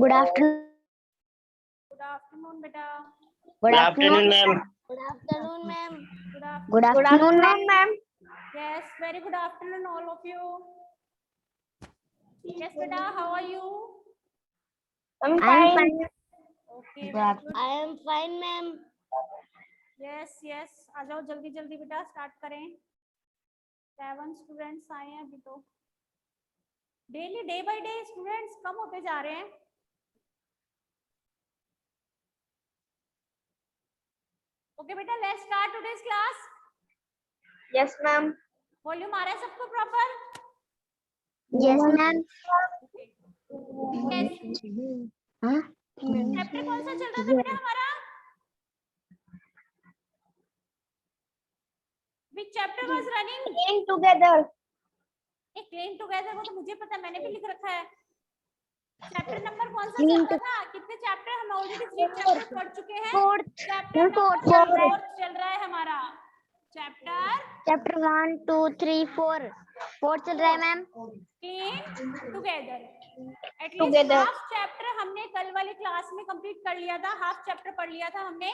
Good afternoon. Good afternoon बेटा। Good afternoon ma'am. Good afternoon, ma'am. Good afternoon ma'am. Yes, very good afternoon all of you. Yes beta, how are you? I'm fine. Okay, Good very afternoon. good. I am fine, ma'am. Yes, yes, आ जाओ जल्दी जल्दी बेटा, start करें। 7 students आए हैं अभी तो। Daily day by day students कम होते जा रहे हैं। ओके बेटा, let's start today's class. Yes ma'am. Volume आ रहा है सबको प्रॉपर? Yes ma'am. चैप्टर कौन सा चल रहा था बेटा हमारा? Which chapter was running? Playing together। एक क्लेम टुगेदर, वो तो मुझे पता है, मैंने भी लिख रखा है। चैप्टर नंबर कौन सा चल रहा था? कितने चैप्टर? हम ऑलरेडी 3 चैप्टर पढ़ चुके हैं। चैप्टर नंबर 4 चल रहा है हमारा। चैप्टर 1 2 3 4 4 चल रहा है ma'am. Clean together. At least half chapter हमने कल वाली क्लास में कंप्लीट कर लिया था, हाफ चैप्टर पढ़ लिया था हमने।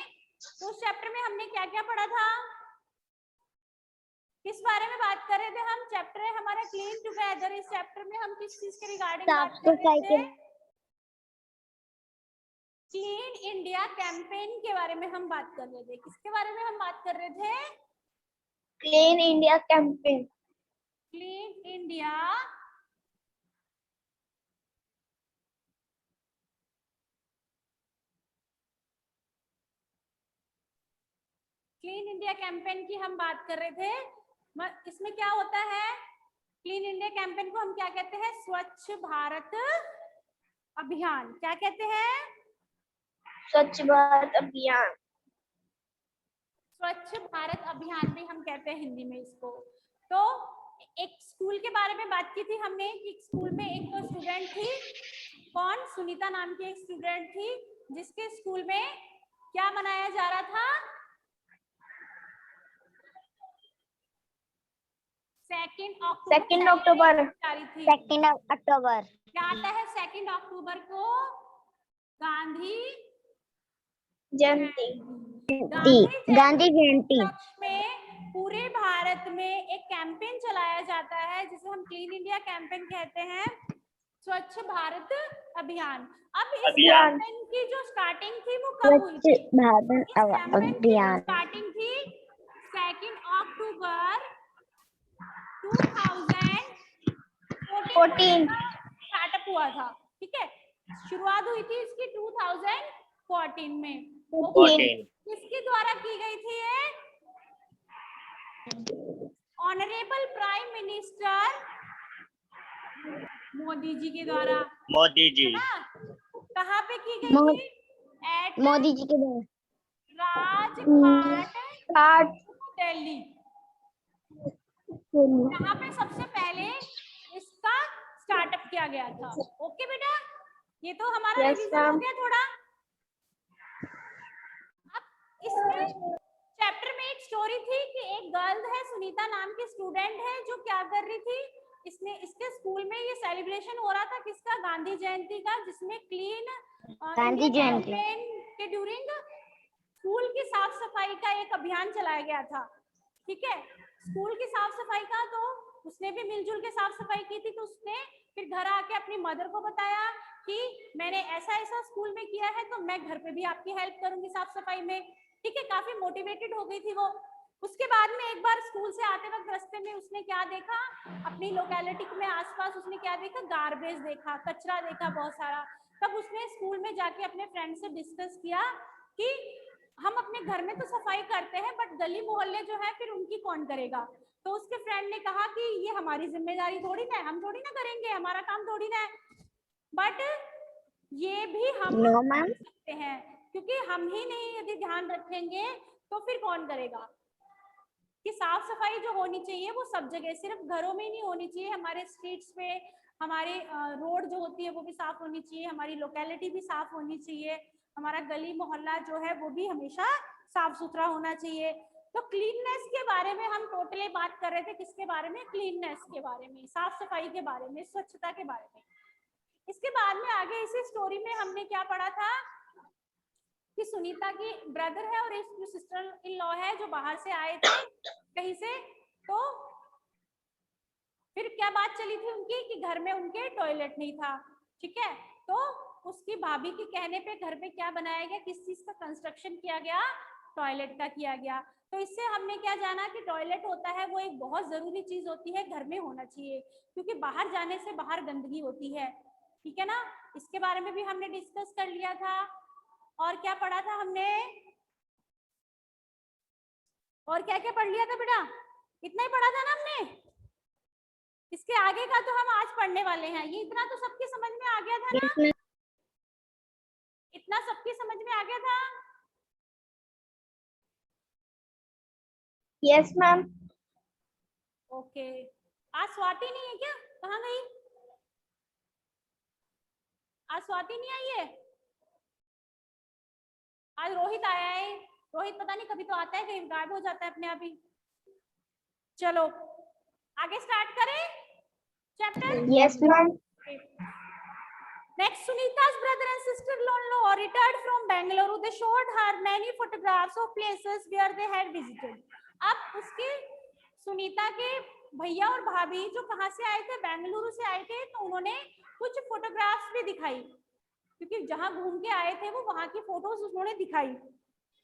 तो उस चैप्टर में हमने क्या क्या पढ़ा था? किस बारे में बात कर रहे थे हम? चैप्टर है हमारा क्लीन टुगेदर। इस चैप्टर में हम किस चीज के रिगार्डिंग बात कर रहे थे? क्लीन इंडिया कैंपेन के बारे में हम बात कर रहे थे। किसके बारे में हम बात कर रहे थे? Clean India campaign. Clean India clean India campaign की हम बात कर रहे थे। इसमें क्या होता है? क्लीन इंडिया कैंपेन को हम क्या कहते हैं? स्वच्छ भारत अभियान। क्या कहते हैं? स्वच्छ भारत अभियान। स्वच्छ भारत अभियान भी हम कहते हैं हिंदी में इसको। तो एक स्कूल के बारे में बात की थी हमने कि स्कूल में एक तो स्टूडेंट थी, कौन? सुनीता नाम की एक स्टूडेंट थी, जिसके स्कूल में क्या मनाया जा रहा था? 2 अक्टूबर। 2 अक्टूबर। क्या आता है 2 अक्टूबर को? गांधी जयंती। गांधी जयंती में पूरे भारत में एक कैंपेन चलाया जाता है जिसे हम क्लीन इंडिया कैंपेन कहते हैं, स्वच्छ भारत अभियान। अब इस कैंपेन की जो स्टार्टिंग थी वो कब हुई थी? अभियान स्टार्टिंग थी 2 अक्टूबर 2014 स्टार्टअप हुआ था। ठीक है, शुरुआत हुई थी इसकी 2014 में। किसके द्वारा की गई थी ये? Honourable prime minister Modi ji के द्वारा। मोदी जी। कहाँ पे की गई थी? एट मोदी जी के द्वारा राजघाट दिल्ली। यहाँ पे सबसे पहले इसका स्टार्टअप किया गया था। ओके बेटा, ये तो हमारा रिवीजन हो गया थोड़ा। अब इसमें चैप्टर में एक स्टोरी थी कि एक गर्ल है, सुनीता नाम की स्टूडेंट है, जो क्या कर रही थी? इसके स्कूल में ये सेलिब्रेशन हो रहा था किसका? गांधी जयंती का, जिसमें क्लीन गांधी जयंती कैंपेन के ड्यूरिंग स्कूल की साफ सफाई का एक अभियान चलाया गया था। ठीक है, स्कूल की साफ सफाई का, तो उसने भी मिलजुल के साफ सफाई की थी। तो उसने फिर घर आके अपनी मदर को बताया कि मैंने ऐसा ऐसा स्कूल में किया है, तो मैं घर पे भी आपकी हेल्प करूंगी साफ सफाई में। ठीक है, काफी मोटिवेटेड हो गई थी वो। उसके बाद में एक बार स्कूल से आते वक्त रास्ते में उसने क्या देखा? अपनी लोकेलिटी में आसपास उसने क्या देखा? गार्बेज देखा, कचरा देखा बहुत सारा। तब उसने स्कूल में जाके अपने फ्रेंड से डिस्कस किया कि हम अपने घर में तो सफाई करते हैं, बट गली मोहल्ले जो है फिर उनकी कौन करेगा? तो उसके फ्रेंड ने कहा कि ये हमारी जिम्मेदारी थोड़ी ना है, हम थोड़ी ना करेंगे, हमारा काम थोड़ी ना है, बट ये भी हम कर सकते हैं, क्योंकि हम ही नहीं यदि ध्यान रखेंगे तो फिर कौन करेगा? कि साफ सफाई जो होनी चाहिए वो सब जगह, सिर्फ घरों में ही नहीं होनी चाहिए, हमारे स्ट्रीट्स पे, हमारे रोड जो होती है वो भी साफ होनी चाहिए, हमारी लोकेलिटी भी साफ होनी चाहिए, हमारा गली मोहल्ला जो है वो भी हमेशा साफ सुथरा होना चाहिए। तो क्लीननेस के बारे में हम टोटली बात कर रहे थे। किसके बारे में? क्लीननेस के बारे में, साफ सफाई के बारे में, स्वच्छता के बारे में। इसके बाद में आगे इसी स्टोरी में हमने क्या पढ़ा था कि सुनीता की ब्रदर है और एक जो सिस्टर इन लॉ है जो बाहर से आए थे कहीं से, तो फिर क्या बात चली थी उनकी कि घर में उनके टॉयलेट नहीं था, ठीक है। तो उसकी भाभी के कहने पे घर में क्या बनाया गया, किस चीज का कंस्ट्रक्शन किया गया, टॉयलेट का किया गया। तो इससे हमने क्या जाना कि टॉयलेट होता है वो एक बहुत जरूरी चीज होती है, घर में होना चाहिए, क्योंकि बाहर जाने से बाहर गंदगी होती है, ठीक है ना। इसके बारे में भी हमने डिस्कस कर लिया था। और क्या पढ़ा था हमने, और क्या क्या पढ़ लिया था बेटा, इतना ही पढ़ा था ना हमने। इसके आगे का तो हम आज पढ़ने वाले हैं। ये इतना तो सबकी समझ में आ गया था ना, Yes, ma'am. इतना सबकी समझ में आ गया था। Yes, ma'am. ओके, आज स्वाति नहीं है क्या, कहाँ गई, आज स्वाति नहीं आई है, आज रोहित आया है। रोहित पता नहीं कभी तो आता है कहीं गायब हो जाता है अपने आप ही। चलो आगे स्टार्ट करें chapter. Yes, ma'am. Next, Sunita's brother and sister-in-law returned from Bangalore. They showed her many photographs of places where they had visited. अब उसके सुनीता के भैया और भाभी जो कहाँ से आए थे, बेंगलुरु से आए थे, तो उन्होंने कुछ फोटोग्राफ्स भी दिखाई, क्योंकि जहाँ घूम के आए थे वो वहाँ की फोटोज उन्होंने दिखाई।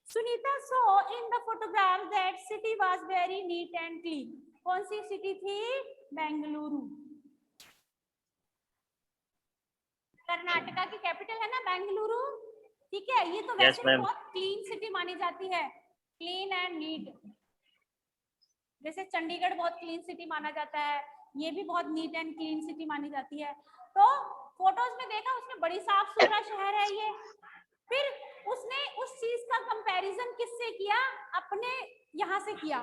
Sunita saw in the photograph that city was very neat and clean. कौन सी सिटी थी, बेंगलुरु, कर्नाटका की कैपिटल है ना बेंगलुरु, ठीक है। ये तो वैसे भी बहुत क्लीन सिटी मानी जाती है, क्लीन एंड नीट। जैसे चंडीगढ़ बहुत क्लीन सिटी माना जाता है, ये भी बहुत नीट एंड क्लीन सिटी मानी जाती है। तो फोटोज में देखा उसने बड़ी साफ सुथरा शहर है ये। फिर उसने उस चीज का कंपैरिजन किससे किया, अपने यहाँ से किया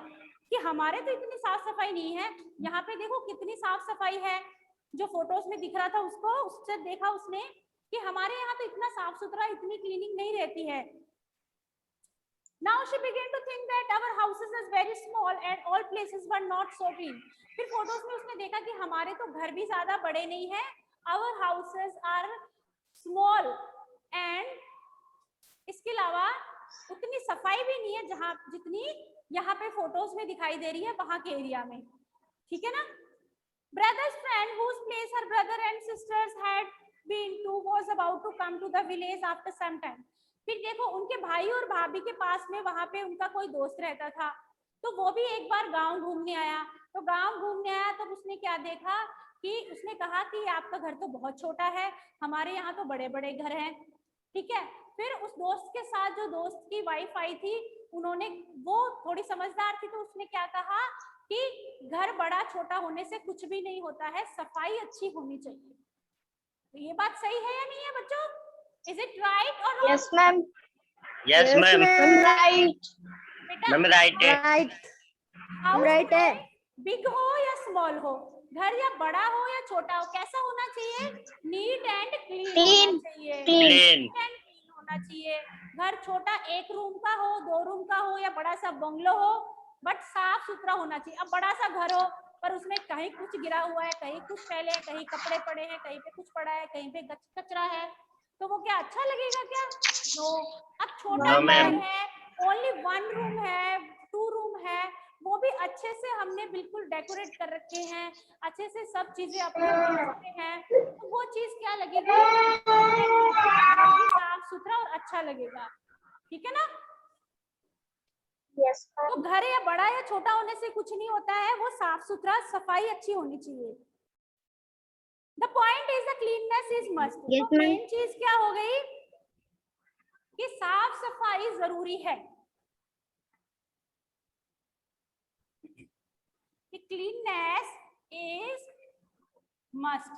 कि हमारे तो इतनी साफ सफाई नहीं है, यहाँ पे देखो कितनी साफ सफाई है। जो फोटोज में दिख रहा था उसको, उससे देखा उसने कि हमारे यहाँ तो इतना साफ सुथरा, इतनी क्लीनिंग नहीं रहती है। Now she began to think that our houses is very small and all places were not so clean. फिर फोटोज में उसने देखा कि हमारे तो घर भी ज्यादा बड़े नहीं है, our houses are small and इसके अलावा उतनी सफाई भी नहीं है जहाँ जितनी यहाँ पे फोटोज में दिखाई दे रही है वहां के एरिया में, ठीक है ना। Brother's friend whose place her brother and sisters had been to was about to come to the village after some time. फिर देखो उनके भाई और भाभी के पास में वहां पे उनका कोई दोस्त रहता था, तो वो भी एक बार गांव घूमने आया। तो गांव घूमने आया तब उसने क्या देखा कि उसने कहा कि आपका घर तो बहुत छोटा है, हमारे यहाँ तो बड़े बड़े घर हैं, ठीक है। फिर उस दोस्त के साथ जो दोस्त की वाइफ आई थी, उन्होंने, वो थोड़ी समझदार थी, तो उसने क्या कहा कि घर बड़ा छोटा होने से कुछ भी नहीं होता है, सफाई अच्छी होनी चाहिए। तो ये बात सही है या नहीं है बच्चों, इज इट राइट और wrong? Yes, ma'am. Yes, ma'am. Right. बेटा Ma'am, right है. Right. हाउस right है। बिग हो या स्मॉल हो, घर या बड़ा हो या छोटा हो, कैसा होना चाहिए, नीट एंड क्लीन होना चाहिए, Clean. नीट एंड क्लीन होना चाहिए। घर छोटा, एक रूम का हो, 2 रूम का हो या बड़ा सा बंगलो हो, बट साफ सुथरा होना चाहिए। अब बड़ा सा घर हो पर उसमें कहीं कुछ गिरा हुआ है, कहीं कुछ फैले हैं, कहीं कपड़े पड़े हैं, कहीं पे कुछ पड़ा है, कहीं पे कचरा है, तो वो क्या अच्छा लगेगा क्या, नो। अब छोटा No, घर ma'am. है, ओनली 1 रूम है, 2 रूम है, वो भी अच्छे से हमने बिल्कुल डेकोरेट कर रखे हैं, अच्छे से सब चीजें अपने हैं, तो वो चीज क्या लगेगी, साफ सुथरा और अच्छा लगेगा, ठीक है ना। Yes, तो घर या बड़ा या छोटा होने से कुछ नहीं होता है, वो साफ सुथरा, सफाई अच्छी होनी चाहिए। The point is the cleanliness is must. Yes, तो ma'am. मेन चीज क्या हो गई कि साफ सफाई जरूरी है, कि क्लीननेस इज मस्ट,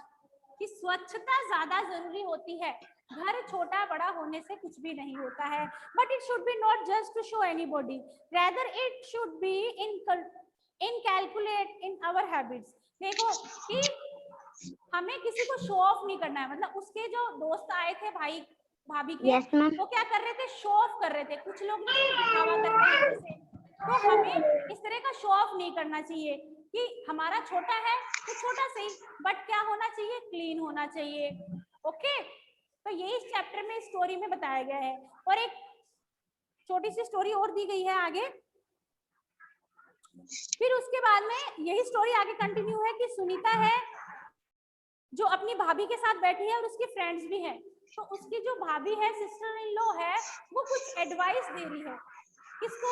कि स्वच्छता ज्यादा जरूरी होती है। घर छोटा बड़ा होने से कुछ भी नहीं होता है, but it should be not just to show anybody, rather it should be in calculate in our habits. देखो कि हमें किसी को शो ऑफ नहीं करना है, मतलब उसके जो दोस्त आए थे भाई भाभी के, Yes, ma'am. वो क्या कर रहे थे, शो ऑफ कर रहे थे। कुछ लोग नहीं दिखावा करते हैं जैसे, तो हमें इस तरह का शो ऑफ नहीं करना चाहिए कि हमारा छोटा है तो छोटा सही, बट क्या होना चाहिए, क्लीन होना चाहिए। ओके, तो ये इस चैप्टर में स्टोरी में बताया गया है। और एक छोटी सी स्टोरी और दी गई है आगे। फिर उसके बाद में यही स्टोरी आगे कंटिन्यू है कि सुनीता है जो अपनी भाभी के साथ बैठी है और उसकी फ्रेंड्स भी हैं। तो उसकी जो भाभी है, सिस्टर इन लॉ है, वो कुछ एडवाइस दे रही है। किसको?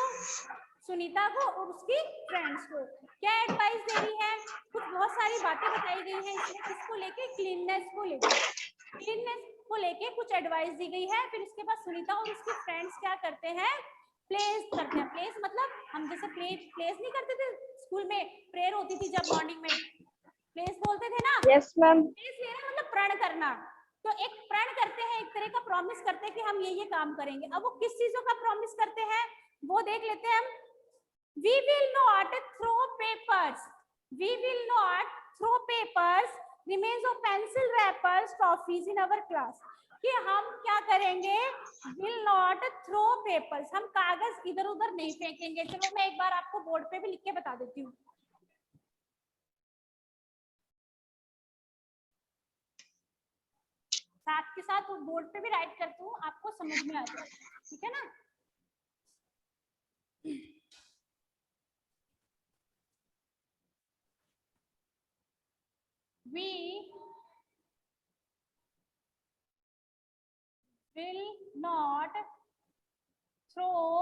सुनीता को और उसकी फ्रेंड्स को। क्या एडवाइस दे रही है? कुछ बहुत सारी बातें बताई गई है इसमें। किसको लेके? क्लीननेस को लेके। क्लीननेस को लेके कुछ एडवाइस दी गई है। फिर उसके बाद सुनीता और उसकी फ्रेंड्स क्या करते हैं? प्लेस करते हैं। प्लेस मतलब हम जैसे प्लेस नहीं करते थे स्कूल में, प्रेयर होती थी जब मॉर्निंग में, प्लेस बोलते थे ना। Yes ma'am. प्लेस लेना मतलब प्रण करना। तो एक प्रण करते हैं, एक तरह का प्रॉमिस करते हैं कि हम ये काम करेंगे। अब वो किस चीजों का प्रॉमिस करते हैं वो देख लेते हैं हम। We will not throw papers. We will not throw papers, remains of pencil wrappers, toffees in our class. कि हम क्या करेंगे? Will not throw papers. हम कागज इधर उधर नहीं फेंकेंगे। चलो मैं एक बार आपको बोर्ड पे भी लिख के बता देती हूँ। साथ के साथ बोर्ड पे भी राइट करती हूँ, आपको समझ में आ जाए, ठीक है ना? We will not throw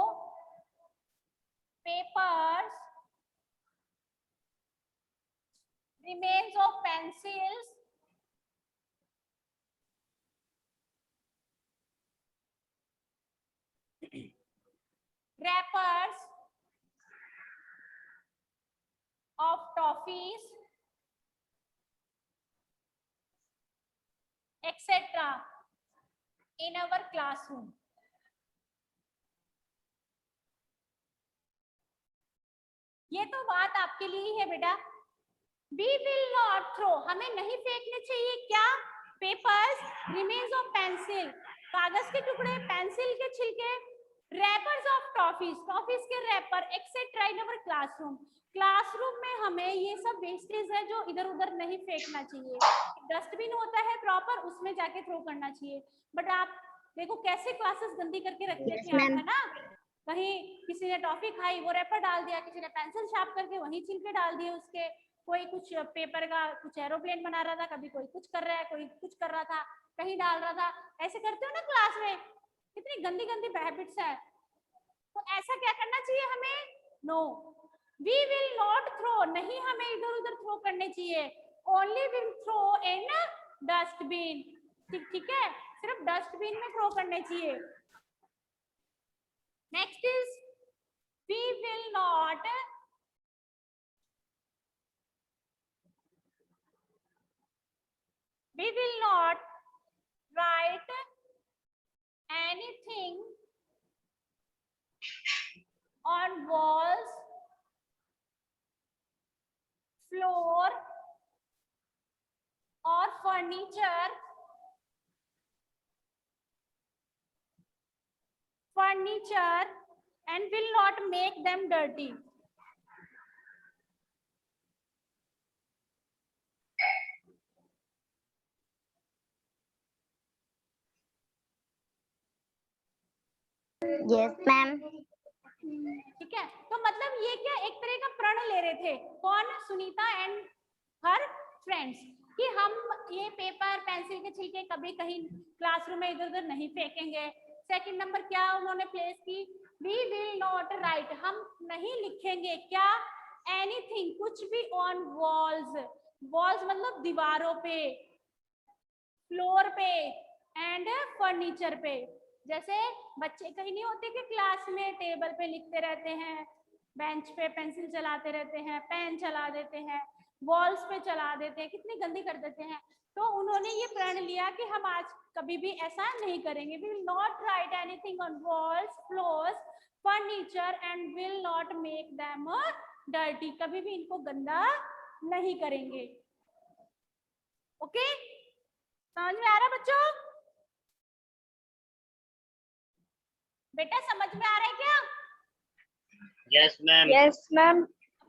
papers, remains of pencils, wrappers of toffees, etc. in our classroom. ये तो बात आपके लिए ही है बेटा। We will not throw, हमें नहीं फेंकने चाहिए क्या? पेपर्स, रिमेन्स ऑफ पेंसिल, कागज के टुकड़े, पेंसिल के छिलके, रैपर्स ऑफ टॉफीज, टॉफीज के रैपर, एक्सेट्रा इन अवर क्लासरूम। क्लासरूम में हमें ये सब वेस्टेज है जो इधर उधर नहीं फेंकना चाहिए। डस्टबिन होता है प्रॉपर, उसमें जाके थ्रो करना चाहिए। बट आप देखो कैसे क्लासेस गंदी करके रख देते हैं आप, है ना? कहीं किसी ने टॉफी खाई, वो रैपर डाल दिया, किसी ने पेंसिल शार्प करके वहीं छिलके डाल दिए उसके, कोई कुछ पेपर का कुछ एरोप्लेन बना रहा था, कभी कोई कुछ कर रहा है, कोई कुछ कर रहा था, कहीं डाल रहा था। ऐसे करते हो ना क्लास में, कितनी गंदी गंदी हैबिट्स है। तो ऐसा क्या करना चाहिए हमें? No, we will not throw, नहीं हमें इधर उधर थ्रो करने चाहिए। Only will throw in dustbin, ठीक है? सिर्फ डस्टबिन में थ्रो करने चाहिए। Next is we will not write anything on walls, floor or furniture and will not make them dirty. Yes, ma'am. ठीक है, तो मतलब ये क्या एक तरह का प्रण ले रहे थे, कौन? सुनीता एंड हर फ्रेंड्स, कि हम ये पेपर पेंसिल के छिलके कभी कहीं क्लासरूम में इधर उधर नहीं फेंकेंगे। सेकंड नंबर क्या उन्होंने प्लेस की? वी विल नॉट राइट, हम नहीं लिखेंगे क्या? एनीथिंग, कुछ भी, ऑन वॉल्स, वॉल्स मतलब दीवारों पे, फ्लोर पे एंड फर्नीचर पे। जैसे बच्चे कहीं नहीं होते कि क्लास में टेबल पे लिखते रहते हैं, बेंच पे पेंसिल चलाते रहते हैं, पेन चला देते हैं, वॉल्स पे चला देते हैं, कितनी गंदी कर देते हैं। तो उन्होंने ये प्रण लिया कि हम आज कभी भी ऐसा नहीं करेंगे। We will not write anything on walls, floors, furniture and will not make them dirty, कभी भी इनको गंदा नहीं करेंगे। ओके, समझ में आ रहा बच्चों? बेटा समझ में आ रहा है क्या? Yes ma'am. Yes ma'am.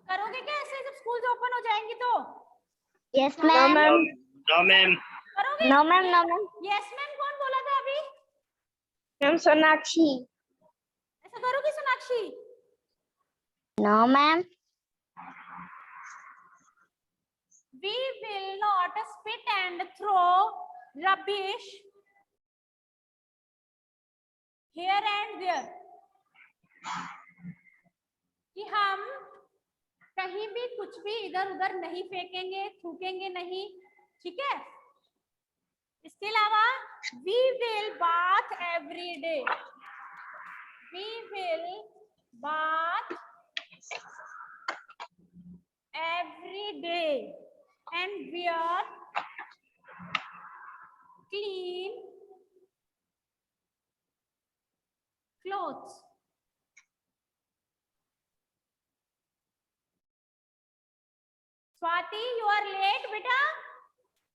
करोगे क्या ऐसे जब स्कूल ओपन हो जाएंगे तो? Yes, ma'am. No ma'am. करोगे? No ma'am, no ma'am. Yes ma'am कौन बोला था अभी? मैम सोनाक्षी। ऐसा करोगी Sonakshi? No ma'am. We will not spit and throw rubbish here and there. कि हम कहीं भी कुछ भी इधर उधर नहीं फेंकेंगे, थूकेंगे नहीं, ठीक है? इसके अलावा we will bath every day. We will bath every day and wear clean clothes. Swati, you are late, beta.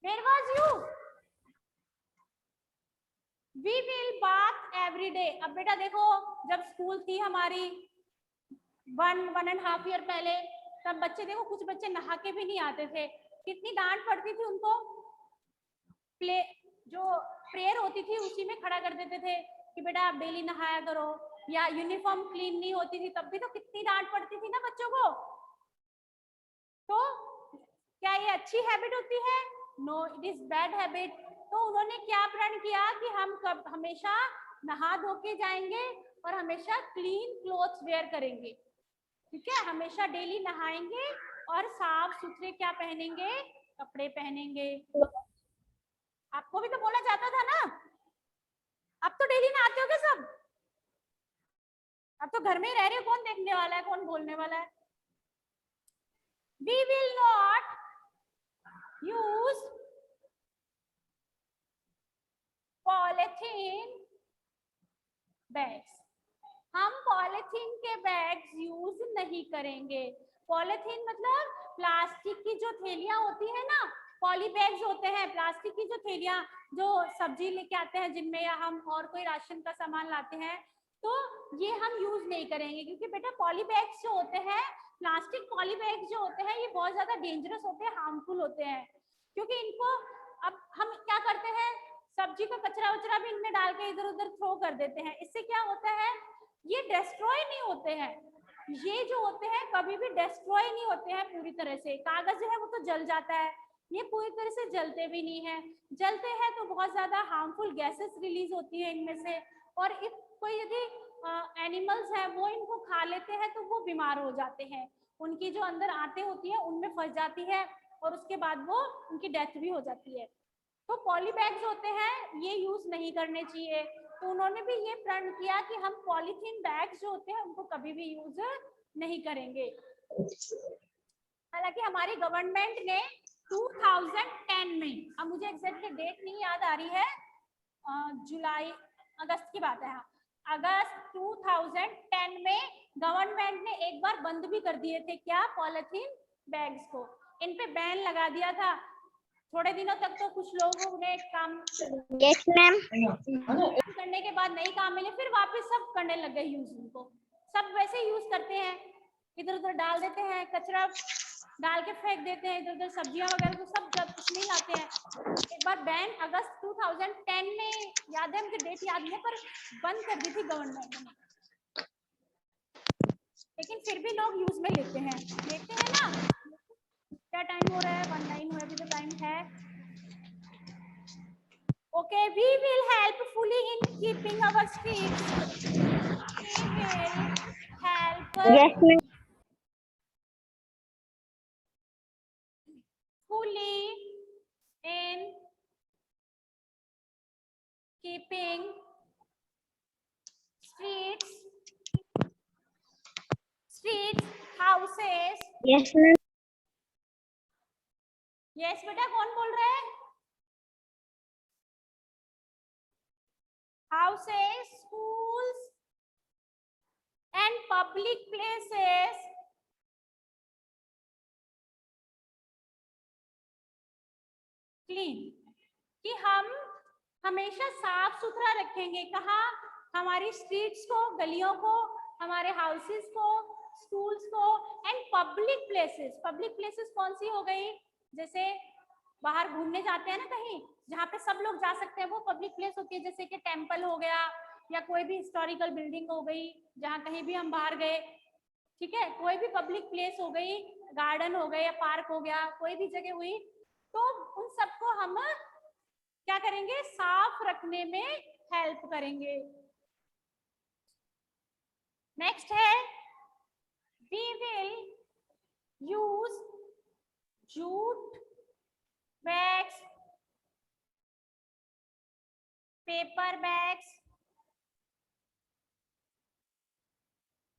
Where was you? We will bath every day. अब बेटा देखो, जब स्कूल थी हमारी 1.5 ईयर पहले, तब बच्चे देखो, कुछ बच्चे नहा के भी नहीं आते थे, कितनी डांट पड़ती थी उनको। प्ले जो प्रेयर होती थी उसी में खड़ा कर देते थे कि बेटा आप डेली नहाया करो, या यूनिफॉर्म क्लीन नहीं होती थी तब भी तो कितनी डांट पड़ती थी ना बच्चों को। तो क्या ये अच्छी हैबिट होती है? No, it is bad habit. तो उन्होंने क्या प्रण किया कि हम कब हमेशा नहा धो के जाएंगे और हमेशा क्लीन क्लोथ्स वेयर करेंगे, ठीक है? हमेशा डेली नहाएंगे और साफ सुथरे क्या पहनेंगे? कपड़े पहनेंगे। आपको भी तो बोला जाता था ना। अब तो डेली नहाते हो क्या सब? अब तो घर में ही रह रहे हो, कौन देखने वाला है, कौन बोलने वाला है? We will not use polythene bags. हम पॉलिथीन के बैग्स यूज नहीं करेंगे। पॉलिथीन मतलब प्लास्टिक की जो थैलियां होती है ना, पॉली बैग्स होते हैं, प्लास्टिक की जो थैलियां जो सब्जी लेके आते हैं जिनमें, या हम और कोई राशन का सामान लाते हैं, तो ये हम यूज नहीं करेंगे। क्योंकि बेटा पॉली बैग्स जो होते हैं, प्लास्टिक पॉली बैग्स जो होते हैं, ये बहुत ज्यादा डेंजरस होते हैं, हार्मफुल होते हैं। क्योंकि इनको अब हम क्या करते हैं, सब्जी का कचरा वचरा भी इनमें डाल के इधर उधर थ्रो कर देते हैं। इससे क्या होता है, ये डिस्ट्रॉय नहीं होते हैं, ये जो होते हैं कभी भी डिस्ट्रॉय नहीं होते हैं पूरी तरह से। कागज जो है वो तो जल जाता है, ये पूरी तरह से जलते भी नहीं है। जलते हैं तो बहुत ज्यादा हार्मफुल गैसेस रिलीज होती है इनमें से, और इफ कोई यदि एनिमल्स है वो इनको खा लेते हैं तो वो बीमार हो जाते हैं, उनकी जो अंदर आंतें होती है उनमें फंस जाती है और उसके बाद वो उनकी डेथ भी हो जाती है। तो पॉली बैग्स होते हैं ये यूज नहीं करने चाहिए। तो उन्होंने भी ये प्रण किया कि हम पॉलीथीन बैग्स जो होते हैं उनको कभी भी यूज नहीं करेंगे। हालांकि हमारी गवर्नमेंट ने 2010 में, अब मुझे एग्जैक्टली डेट नहीं याद आ रही है, जुलाई अगस्त की बात है, हाँ, अगस्त 2010 में गवर्नमेंट ने एक बार बंद भी कर दिए थे क्या, पॉलीथीन बैग्स को, इन पे बैन लगा दिया था। थोड़े दिनों तक तो कुछ लोगों ने काम यस मैम करने के बाद नहीं काम मिले, फिर वापस सब करने लग गए यूज। उनको सब वैसे यूज करते हैं, इधर उधर डाल देते हैं, कचरा डाल के फेंक देते हैं, इधर उधर सब्जियां वगैरह तो सब जब कुछ नहीं लाते हैं। एक बार बैन अगस्त 2010 में, याद है मुझे डेट याद नहीं है, पर बंद कर दी थी गवर्नमेंट ने, लेकिन फिर भी लोग यूज में लेते हैं ना। क्या टाइम हो रहा है? 19 हुआ, अभी तो टाइम है। Okay, we will help fully in keeping our streets. We will help yes ma'am fully in keeping streets, houses. Yes ma'am Yes, बेटा कौन बोल रहा है? Houses, schools and public places clean. कि हम हमेशा साफ सुथरा रखेंगे। कहाँ? हमारी स्ट्रीट्स को, गलियों को, हमारे हाउसेस को, स्कूल्स को, and public places. Public places कौन सी हो गई? जैसे बाहर घूमने जाते हैं ना कहीं जहाँ पे सब लोग जा सकते हैं, वो पब्लिक प्लेस होती है, जैसे कि टेम्पल हो गया या कोई भी हिस्टोरिकल बिल्डिंग हो गई, जहाँ कहीं भी हम बाहर गए, ठीक है, कोई भी पब्लिक प्लेस हो गई, गार्डन हो गया या पार्क हो गया, कोई भी जगह हुई, तो उन सबको हम क्या करेंगे, साफ रखने में हेल्प करेंगे। नेक्स्ट है we will use jute bags, paper bags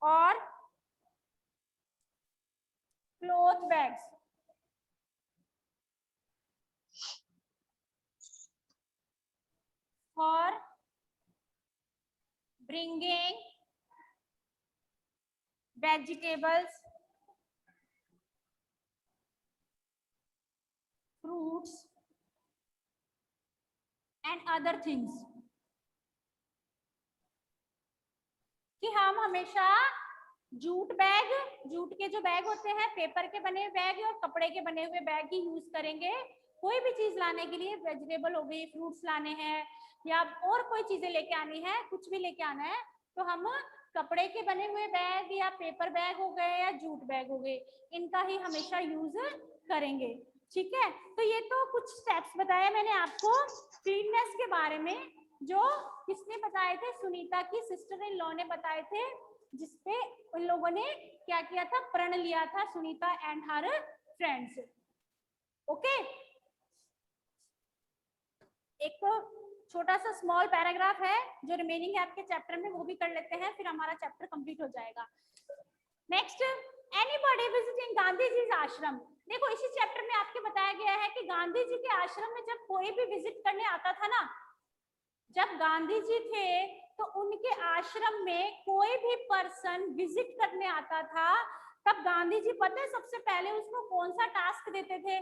और cloth bags for bringing vegetables, fruits and other things, कि हम हमेशा जूट बैग, जूट के जो बैग होते हैं, पेपर के बने हुए बैग और कपड़े के बने हुए बैग ही यूज करेंगे कोई भी चीज लाने के लिए, वेजिटेबल हो गई, फ्रूट्स लाने हैं या और कोई चीजें लेके आनी है, कुछ भी लेके आना है, तो हम कपड़े के बने हुए बैग या पेपर बैग हो गए या जूट बैग हो गए, इनका ही हमेशा यूज करेंगे। ठीक है, तो ये तो कुछ स्टेप्स बताए मैंने आपको क्लीननेस के बारे में, जो किसने बताए थे, सुनीता की सिस्टर इन लॉ ने बताए थे, जिसपे उन लोगों ने क्या किया था, प्रण लिया था, Sunita and her friends. Okay, एक तो छोटा सा स्मॉल पैराग्राफ है जो रिमेनिंग है आपके चैप्टर में, वो भी कर लेते हैं, फिर हमारा चैप्टर कंप्लीट हो जाएगा। Next, anybody visiting Gandhi ji आश्रम। देखो इसी चैप्टर में आपके बताया गया है कि गांधी जी के आश्रम में जब कोई भी विजिट करने आता था ना, जब गांधी जी थे तो उनके आश्रम में कोई भी पर्सन विजिट करने आता था, तब गांधी जी पता है सबसे पहले उसको कौन सा टास्क देते थे,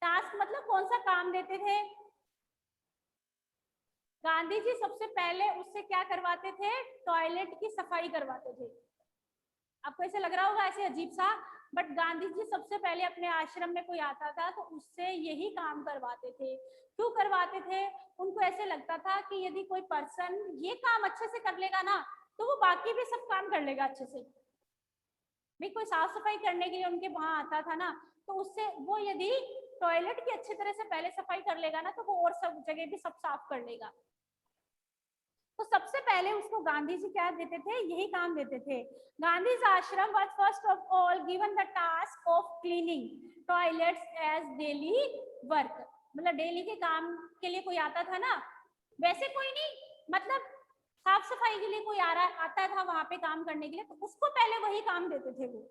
टास्क मतलब कौन सा काम देते थे, गांधी जी सबसे पहले उससे क्या करवाते थे, टॉयलेट की सफाई करवाते थे। आपको ऐसे लग रहा होगा ऐसे अजीब सा, बट गांधी जी सबसे पहले अपने आश्रम में कोई आता था तो उससे यही काम करवाते थे। क्यों करवाते थे, उनको ऐसे लगता था कि यदि कोई पर्सन ये काम अच्छे से कर लेगा ना, तो वो बाकी भी सब काम कर लेगा अच्छे से। भाई कोई साफ सफाई करने के लिए उनके वहां आता था ना, तो उससे वो यदि टॉयलेट की अच्छी तरह से पहले सफाई कर लेगा ना, तो वो और सब जगह भी सब साफ कर लेगा। तो सबसे पहले उसको गांधी जी क्या देते थे, यही काम देते थे। Gandhi Ashram was first of all given the task of cleaning toilets as daily work, मतलब डेली के काम के लिए कोई आता था ना, वैसे कोई नहीं, मतलब साफ सफाई के लिए कोई आता था वहां पे काम करने के लिए, तो उसको पहले वही काम देते थे वो।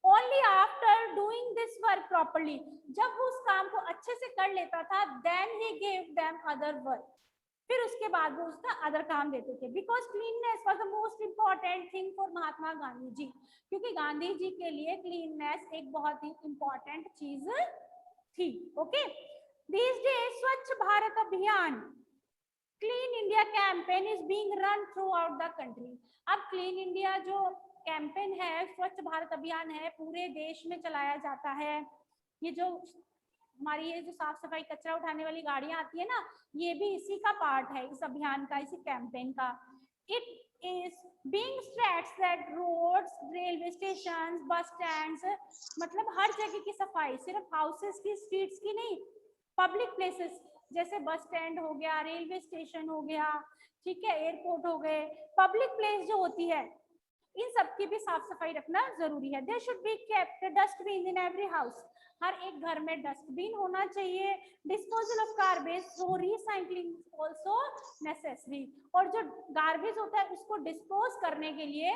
Only after doing this work properly, जब वो उस काम को अच्छे से कर लेता था, then he gave them other work, फिर उसके बाद वो उसका अदर काम देते थे। Because cleanness was the most important thing for Mahatma Gandhi ji, क्योंकि गांधी जी के लिए क्लीननेस एक बहुत ही इंपॉर्टेंट चीज थी। ओके, दिस डेज स्वच्छ भारत अभियान, clean India campaign is being run through out the country. अब क्लीन इंडिया जो कैंपेन है, स्वच्छ भारत अभियान है, पूरे देश में चलाया जाता है। ये जो हमारी ये जो साफ सफाई कचरा उठाने वाली गाड़ियां आती है ना, ये भी इसी का पार्ट है, इस अभियान का, इसी कैंपेन का। It is being straights that roads, railway station, bus stands, मतलब हर जगह की सफाई, सिर्फ हाउसेस की, स्ट्रीट्स की नहीं, पब्लिक प्लेसेस जैसे बस स्टैंड हो गया, रेलवे स्टेशन हो गया, ठीक है, एयरपोर्ट हो गए, पब्लिक प्लेस जो होती है, इन सब की भी साफ सफाई रखना जरूरी है। There should be kept dustbin in every house, हर एक घर में डस्टबिन होना चाहिए। Disposal of garbage through recycling also necessary, और जो गार्बेज होता है उसको डिस्पोज करने के लिए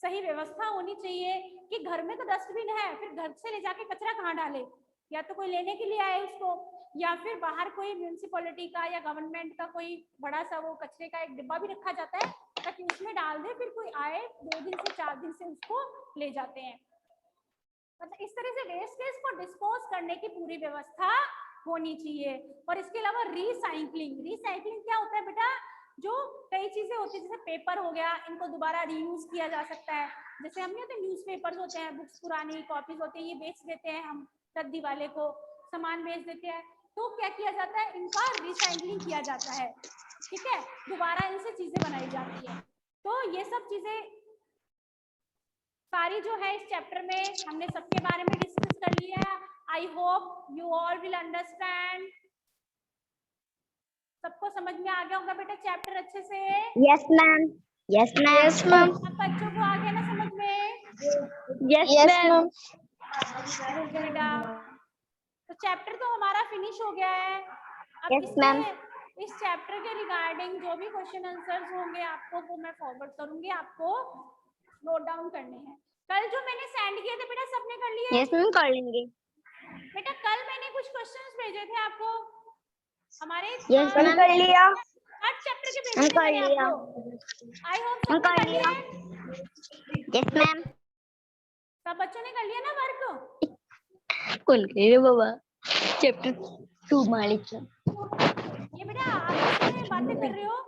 सही व्यवस्था होनी चाहिए, कि घर में तो डस्टबिन है, फिर घर से ले जाके कचरा कहाँ डाले, या तो कोई लेने के लिए आए उसको, या फिर बाहर कोई म्यूनिसिपैलिटी का या गवर्नमेंट का कोई बड़ा सा वो कचरे का एक डिब्बा भी रखा जाता है, ताकि उसमें डाल दे, फिर कोई आए 2 दिन से 4 दिन से उसको ले जाते हैं। मतलब इस तरह से वेस्टेज को डिस्पोज करने की पूरी व्यवस्था होनी चाहिए। और इसके अलावा रिसाइक्लिंग, रिसाइक्लिंग क्या होता है बेटा, जो कई चीजें होती है, जैसे पेपर हो गया, इनको दोबारा रीयूज किया जा सकता है। जैसे हम नहीं होते, न्यूज़पेपर्स होते हैं, बुक्स, पुरानी कॉपीज होती है, ये बेच देते हैं हम रद्दी वाले को, सामान बेच देते हैं, तो क्या किया जाता है, इनका रिसाइकलिंग किया जाता है, ठीक है, दोबारा इनसे चीजें बनाई जाती है। तो ये सब चीजें सारी जो है इस चैप्टर में हमने सबके बारे में डिस्कस कर लिया है। I hope you all will understand. सबको समझ में आ गया होगा बेटा चैप्टर अच्छे से? Yes, ma'am. Yes, ma'am. Yes, ma'am. सब बच्चों को आ गया ना समझ में? Yes, ma'am. ओके बेटा, तो चैप्टर तो हमारा फिनिश हो गया है। अब Yes, ma'am. इस चैप्टर के रिगार्डिंग जो भी क्वेश्चन आंसर्स होंगे आपको वो मैं फॉरवर्ड करूंगी, आपको नोट डाउन करने हैं। कल जो मैंने सेंड किए थे बेटा सबने कर लिए? Yes, ma'am. कर लेंगे। बेटा कल मैंने कुछ क्वेश्चंस भेजे थे आपको हमारे Yes, कल ma'am. कर लिया। हर चैप्टर के हम भेजे थे कर मैंने लिया। आपको। आई होप हम सबने कर कर लिया। लिए। Yes, ma'am. सब बच्चों ने कर लिया ना वर्क? कौन करे बाबा? चैप्टर 2 मालिक। ये बेटा आप किससे बातें कर रहे हो?